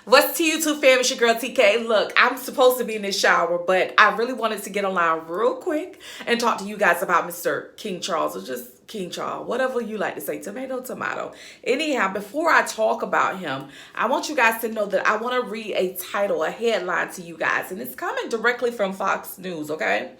What's to YouTube fam? It's your girl TK. Look, I'm supposed to be in this shower, but I really wanted to get online real quick and talk to you guys about Mr. King Charles, or just King Charles, whatever you like to say, tomato, tomato. Anyhow, before I talk about him, I want you guys to know that I want to read a title, a headline to you guys, and it's coming directly from Fox News, okay?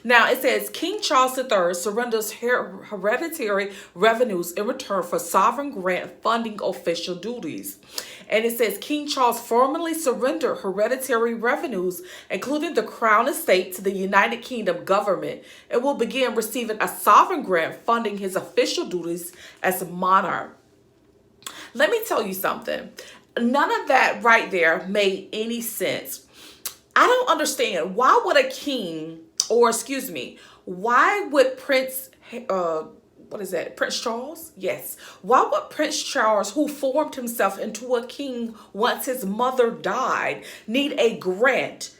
Now, it says, King Charles III surrenders hereditary revenues in return for sovereign grant funding official duties. And it says, King Charles formally surrendered hereditary revenues, including the Crown Estate, to the United Kingdom government, and will begin receiving a sovereign grant funding his official duties as monarch. Let me tell you something. None of that right there made any sense. I don't understand. Why would a king... Or excuse me, why would Prince Charles? Yes. Why would Prince Charles, who formed himself into a king once his mother died, need a grant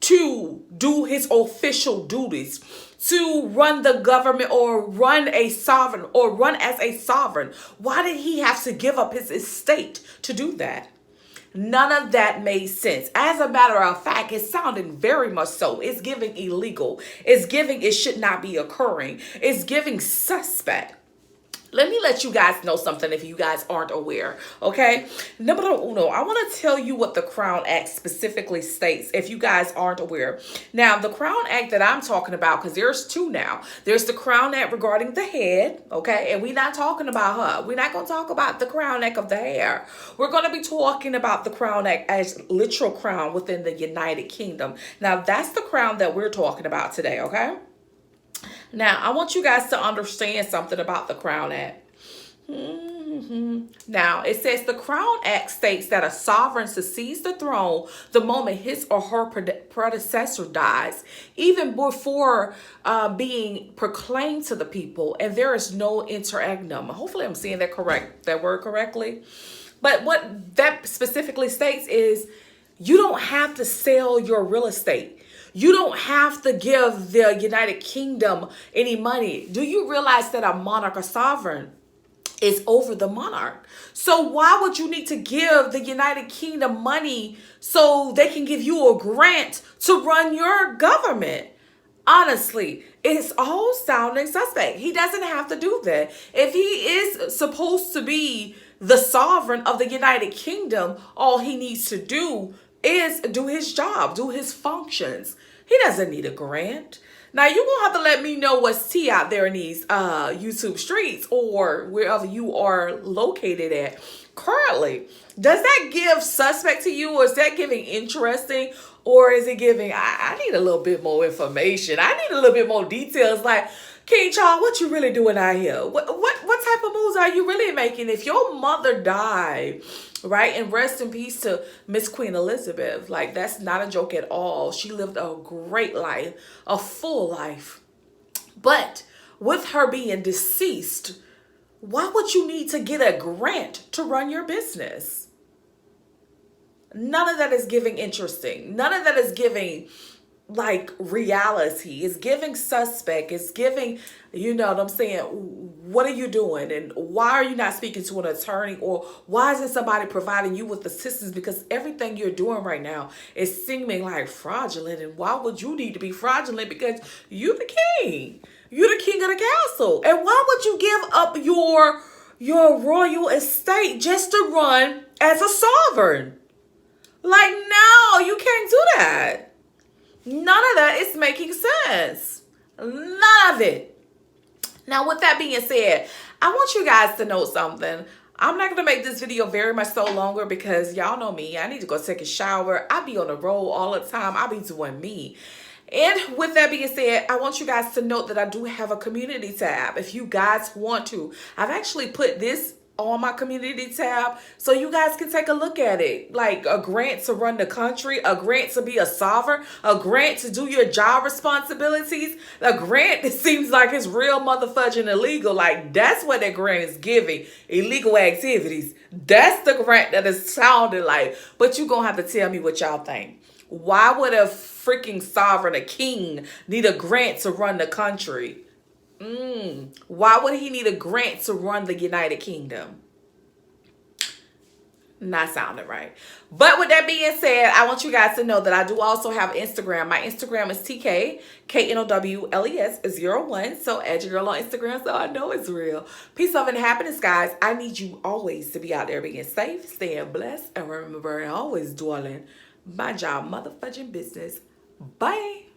to do his official duties, to run the government or run a sovereign or run as a sovereign? Why did he have to give up his estate to do that? None of that made sense. As a matter of fact, it's sounding very much so. It's giving illegal. It's giving it should not be occurring. It's giving suspect. Let me let you guys know something if you guys aren't aware, okay? Number uno, I want to tell you what the Crown Act specifically states if you guys aren't aware. Now, the Crown Act that I'm talking about, because there's two now. There's the Crown Act regarding the head, okay? And we're not talking about her. We're not going to talk about the Crown Act of the hair. We're going to be talking about the Crown Act as literal crown within the United Kingdom. Now, that's the crown that we're talking about today, okay? Now, I want you guys to understand something about the Crown Act. Now, it says the Crown Act states that a sovereign succeeds the throne the moment his or her predecessor dies, even before being proclaimed to the people, and there is no interagnum. Hopefully, I'm saying that word correctly. But what that specifically states is you don't have to sell your real estate. You don't have to give the United Kingdom any money. Do you realize that a monarch or sovereign is over the monarch? So why would you need to give the United Kingdom money so they can give you a grant to run your government? Honestly, it's all sounding suspect. He doesn't have to do that. If he is supposed to be the sovereign of the United Kingdom, all he needs to do is do his job, do his functions. He doesn't need a grant. Now, you're going to have to let me know what's tea out there in these YouTube streets or wherever you are located at currently. Does that give suspect to you, or is that giving interesting, or is it giving, I need a little bit more information. I need a little bit more details, like, King Charles, what you really doing out here? What type of moves are you really making? If your mother died, right, and rest in peace to Miss Queen Elizabeth, like, that's not a joke at all. She lived a great life, a full life. But with her being deceased, why would you need to get a grant to run your business? None of that is giving interesting. None of that is giving like reality. Is giving suspect. It's giving, you know what I'm saying, what are you doing, and why are you not speaking to an attorney, or why isn't somebody providing you with assistance? Because everything you're doing right now is seeming like fraudulent. And why would you need to be fraudulent? Because you're the king. You're the king of the castle. And why would you give up your royal estate just to run as a sovereign? Like, no, you can't do that. None of that is making sense. None of it. Now, with that being said, I want you guys to know something. I'm not going to make this video very much so longer because y'all know me. I need to go take a shower. I be on the road all the time. I be doing me. And with that being said, I want you guys to note that I do have a community tab. If you guys want to, I've actually put this on my community tab so you guys can take a look at it. Like a grant to run the country, a grant to be a sovereign, a grant to do your job responsibilities. A grant, it seems like it's real motherfudging illegal. Like, that's what that grant is giving. Illegal activities. That's the grant that is sounding like. But you're going to have to tell me what y'all think. Why would a freaking sovereign, a king, need a grant to run the country? Why would he need a grant to run the United Kingdom? Not sounding right. But with that being said, I want you guys to know that I do also have Instagram. My Instagram is TKKNOWLES01. So add your girl on Instagram so I know it's real. Peace, love, and happiness, guys. I need you always to be out there being safe, staying blessed, and remember, always dwelling. Mind y'all motherfucking business. Bye.